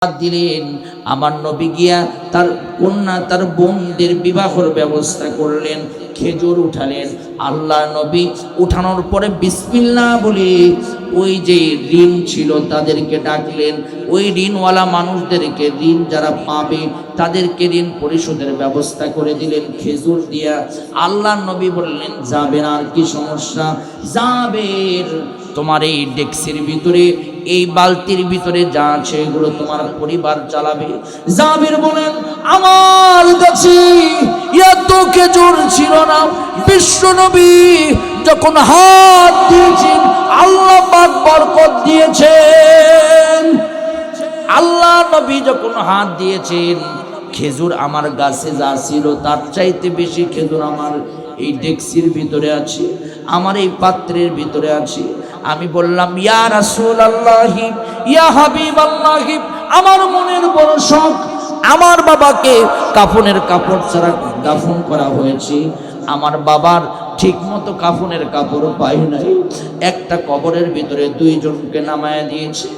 দিলেন। আমার নবী গিয়া তার কন্যা তার বোনদের বিবাহের ব্যবস্থা করলেন, খেজুর উঠালেন। আল্লাহ নবী উঠানোর পরে বিসমিল্লাহ বলে ওই যে ঋণ ছিল তাদেরকে ডাকলেন। ওই ঋণওয়ালা মানুষদেরকে, ঋণ যারা পাবে তাদেরকে ঋণ পরিশোধের ব্যবস্থা করে দিলেন খেজুর দিয়া। আল্লাহ নবী বললেন, যাবেন, আর কি সমস্যা? যাবেন, তোমার এই ডেক্সির ভিতরে, এই বালতির ভিতরে যা আছে এগুলো তোমার পরিবার চালাবে। জাবির বলেন, আমার কাছে এত খেজুর ছিল না। বিশ্ব নবী যখন হাত দিয়েছেন, আল্লাহ পাক বরকত দিয়েছেন। আল্লাহ নবী যখন হাত দিয়েছেন, খেজুর আমার গাছে যা ছিল তার চাইতে বেশি খেজুর আমার এই ডেক্সির ভিতরে আছে, আমার এই পাত্রের ভিতরে আছে। আমি বললাম, ইয়া রাসূলুল্লাহি, ইয়া হাবিবাল্লাহি, আমার মনের বড় শখ, আমার বাবাকে কাফনের কাপড় ছাড়া দাফন করা হয়েছে। আমার বাবার ঠিক মতো কাফনের কাপড় পাই নাই, একটা কবরের ভিতরে দুইজনকে নামায়া দিয়েছে।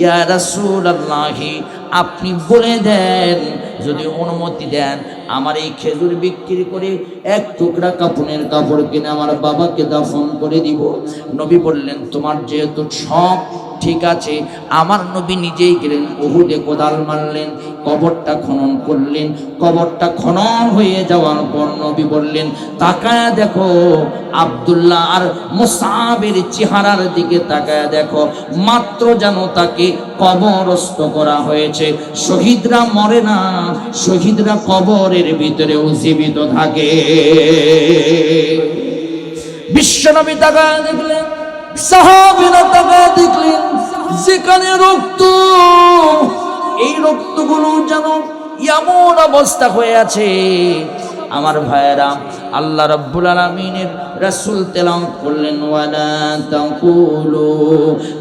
ইয়া রাসূলুল্লাহি, আপনি বলে দেন, যদি অনুমতি দেন, আমার এই খেজুর বিক্রি করে এক টুকরা কাফনের কাপড় কিনে আমার বাবাকে দাফন করে দিব। নবী বললেন, তোমার যেহেতু শখ, ঠিক আছে। আমার নবী নিজেই গেলেন, উহুদে কোদাল মারলেন, কবরটা খনন করলেন। কবরটা খনন হয়ে যাওয়ার পর নবী বললেন, তাকায়া দেখো আব্দুল্লাহ আর মুসআবের চেহারার দিকে তাকায়া দেখো, মাত্র যেন তাকে কবরস্থ করা হয়েছে। শহীদরা মরে না, শহীদরা কবরের ভিতরেও জীবিত থাকে। বিশ্বনবী তাকায়া দেখলেন, সাহাবীরা তাকায়া দেখলেন, যেখানে রক্ত, এই রক্তগুলো যেন এমন অবস্থা হয়ে আছে। আমার ভাইয়েরা, আল্লাহ রাব্বুল আলামিনের রাসূল তেলাওয়াত করলেন, ওয়ালা তাকুলু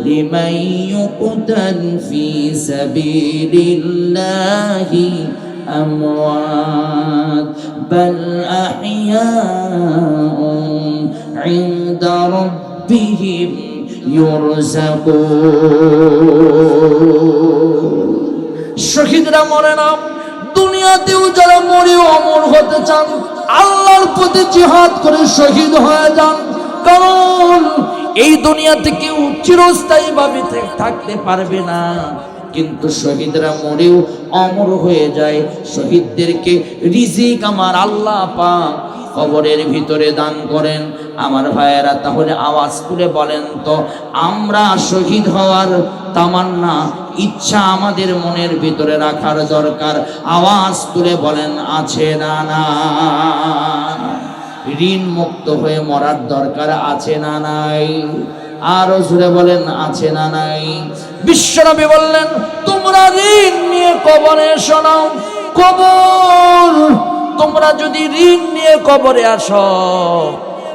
লিমান ইউকতাল ফি সাবিলিল্লাহি আমওয়াত বাল আহইয়াউন ইনদা রাব্বিহিম ইউরযাকুন। শহীদরা মরে না, দুনিয়াতেও যারা মরে অমর হতে চান, আল্লাহর পথে জিহাদ করে শহীদ হয়ে যান। কারণ এই দুনিয়াতে কেউ চিরস্থায়ী ভাবে থাকতে পারবে না, কিন্তু শহীদরা মরেও অমর হয়ে যায়। শহীদদেরকে রিজিক আমার আল্লাহ পাক কবরের ভিতরে দান করেন। আমার ভাইয়েরা, তাহলে আওয়াজ করে বলেন তো, আমরা শহীদ হওয়ার তামান্না, ইচ্ছা আমাদের মনের ভিতরে রাখার দরকার। আওয়াজ তুলে বলেন, আছে না? না, ঋণ মুক্ত হয়ে মরার দরকার আছে না নাই? আরো জোরে বলেন, আছে না নাই? বিশ্বনবী বললেন, তোমরা ঋণ নিয়ে কবরে এসো না। কবর, তোমরা যদি ঋণ নিয়ে কবরে আসো,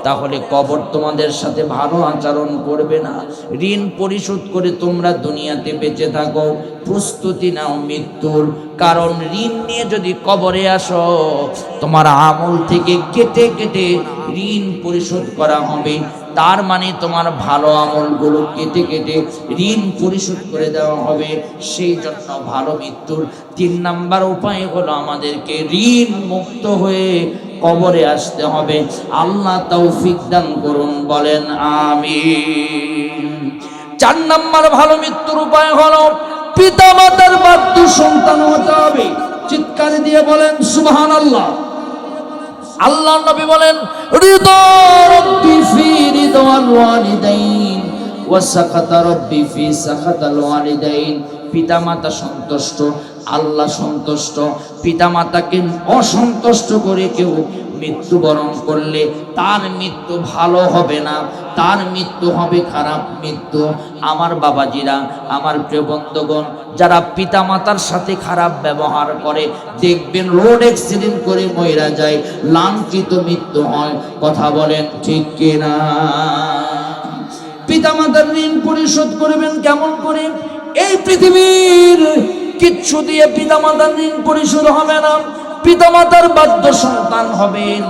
তাহলে কবর তোমাদের সাথে ভালো আচরণ করবে না। ঋণ পরিশোধ করে তোমরা দুনিয়াতে বেঁচে থাকো, প্রস্তুতি নাও মৃত্যুর। কারণ ঋণ নিয়ে যদি কবরে আসো, তোমার আমল থেকে কেটে কেটে ঋণ পরিশোধ করা হবে। তার মানে তোমার ভালো আমলগুলো কেটে কেটে ঋণ পরিশোধ করে দেওয়া হবে। সেই জন্য ভালো মৃত্যুর 3 নাম্বার উপায় হলো আমাদেরকে ঋণ মুক্ত হয়ে কবরে আসতে হবে। আল্লাহ তৌফিক দান করুন, বলেন আমিন। 4 নাম্বার ভালো মৃত্যুর উপায় হলো পিতা মাতার বাধ্য সন্তান হতে হবে। চিৎকার দিয়ে বলেন সুবহানাল্লাহ। আল্লাহ নবী বলেন, রিদা রাব্বি ফি রিদাল ওয়ালিদাইন ওয়া সাখাতা রাব্বি ফি সাখাতাল ওয়ালিদাইন। পিতামাতা সন্তুষ্ট, আল্লাহ সন্তুষ্ট। পিতামাতাকে অসন্তুষ্ট করে কেউ মৃত্যুবরণ করলে তার মৃত্যু ভালো হবে না, তার মৃত্যু হবে খারাপ মৃত্যু। আমার বাবাজিরা, আমার প্রিয় বন্ধুগণ, যারা পিতামাতার সাথে খারাপ ব্যবহার করে, দেখবেন রোড অ্যাক্সিডেন্ট করে মইরা যায়, লাঞ্ছিত মৃত্যু হয়। কথা বলেন ঠিক কিনা? পিতামাতার ঋণ পরিশোধ করবেন কেমন করে? এই পৃথিবীর কিচ্ছু দিয়ে পিতামাতার ঋণ পরিশোধ হবে না। পিতামাতার বাধ্য সন্তান হবেন।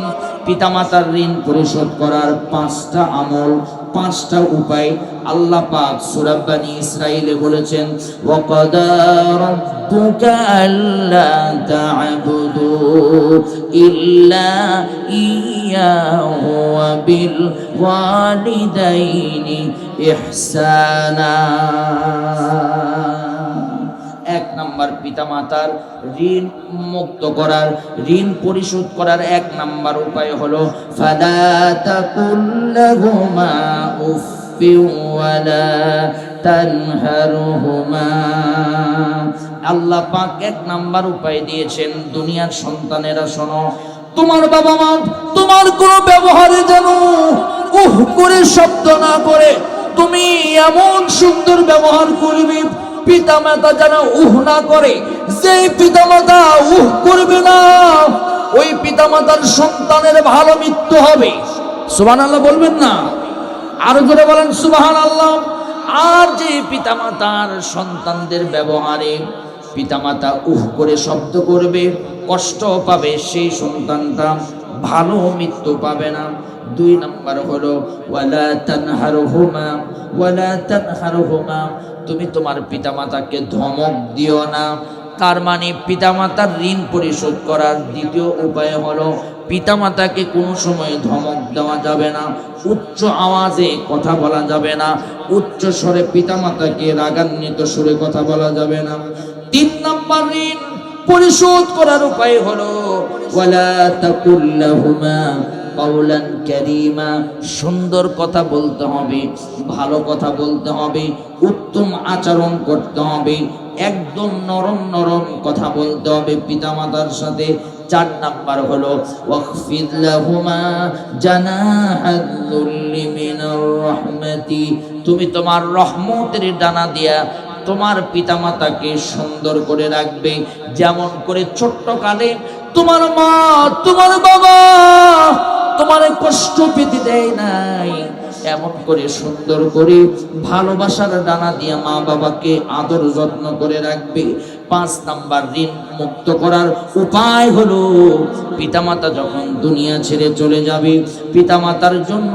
পিতামাতার ঋণ পরিশোধ করার 5টা আমল। পাঁচটা উপায় আল্লাহ পাক সূরা বনী ইসরাঈলে বলেছেন, ওয়া কাদা রাব্বুকা আল্লা তা'বুদু ইল্লা ইয়্যাহু ওয়া বিল ওয়ালিদাইনি ইহসানা। এক নাম্বার পিতামাতার ঋণ মুক্ত করার, ঋণ পরিশোধ করার এক নাম্বার উপায় হলো ফালা তাকুল লাহুমা উফফি ওয়ালা তানহারহুমা। আল্লাহ পাক এক নাম্বার উপায় দিয়েছেন। দুনিয়ার সন্তানেরা শোনো, তোমার বাবা মা তোমার কোনো ব্যবহারে যেন উহ করে শব্দ না করে, তুমি এমন সুন্দর ব্যবহার করবে পিতামাতা যেন উহ না করে। যেই পিতামাতা উহ করবে না, ওই পিতামাতার সন্তানের ভালো মৃত্যু হবে। সুবহানাল্লাহ বলবেন না? আরো জোরে বলেন সুবহানাল্লাহ। আর যে পিতামাতার সন্তানদের ব্যবহারে পিতামাতা উহ করে শব্দ করবে, কষ্ট পাবে, সেই সন্তানটা ভালো মৃত্যু পাবে না। দুই নাম্বার হলো ওয়ালা তানহারহুমা, ওয়ালা তানহারহুমা, তুমি তোমার পিতামাতাকে ধমক দিও না। তার মানে পিতামাতার ঋণ পরিশোধ করার দ্বিতীয় উপায় হলো পিতামাতাকে কোনো সময় ধমক দেওয়া যাবে না, উচ্চ আওয়াজে কথা বলা যাবে না, উচ্চ স্বরে পিতামাতাকে রাগান্বিত সুরে কথা বলা যাবে না। তিন নাম্বার ঋণ পরিশোধ করার উপায় হলো ওয়ালা তাকুল লাহুমা কাওলান কারীমা, সুন্দর কথা বলতে হবে, ভালো কথা বলতে হবে, উত্তম আচরণ করতে হবে, একদম নরম নরম কথা বলতে হবে পিতামাতার সাথে। চার নাম্বার হলো ওয়াখফিদ লাহুমা জানাহাদ-দুল্লি মিনার রাহমাতি, তুমি তোমার রহমতের ডানা দিয়া তোমার পিতামাতাকে সুন্দর করে রাখবে। যেমন করে ছোট্ট কালে তোমার মা তোমার বাবা তোমার কষ্ট পেতে দেয় নাই, এমন করে সুন্দর করে ভালোবাসার ডানা দিয়ে মা বাবাকে আদর যত্ন করে রাখবে। পাঁচ নাম্বার ঋণ মুক্ত করার উপায় হলো পিতামাতা যখন দুনিয়া ছেড়ে চলে যাবে, পিতামাতার জন্য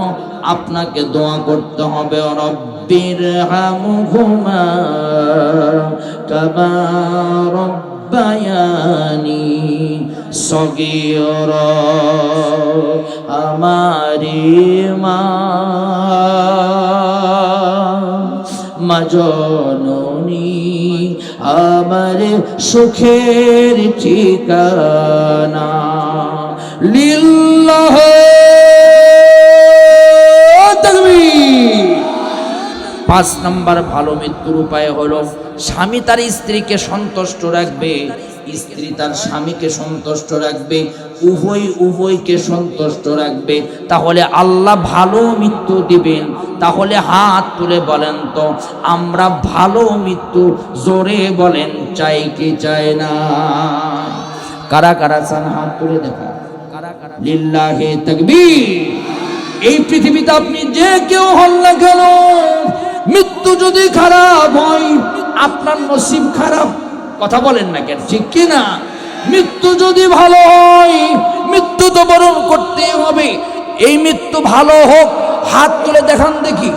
আপনাকে দোয়া করতে হবে, রব্বিরহামহুমা কামা রব্বায়ানি সগীরা, আমারি মা জননী আমার সুখের ঠিকানা, লিল্লাহ তাকবীর। পাঁচ নাম্বার ভালো মৃত্যুর উপায় হলো স্বামী তার স্ত্রীকে সন্তুষ্ট রাখবে, স্ত্রী তার স্বামীকে সন্তুষ্ট রাখবে, উভয়কে সন্তুষ্ট রাখবে, তাহলে আল্লাহ ভালো মৃত্যু দিবেন। তাহলে হাত তুলে বলেন তো আমরা ভালো মৃত্যু জোরে বলেন চাই কি চাই না? কারা কারা চান হাত তুলে দেখা, লিল্লাহি তাকবীর। এই পৃথিবীতে আপনি যে কেউ হন না কেন, মৃত্যু যদি খারাপ হয় আপনার নসিব খারাপ, কথা বলেন না কেন, ঠিক কি না? মৃত্যু যদি ভালো হয় মৃত্যু তো বরণ করতেই হবে। এই মৃত্যু ভালো হোক, হাত তুলে দেখান দেখি।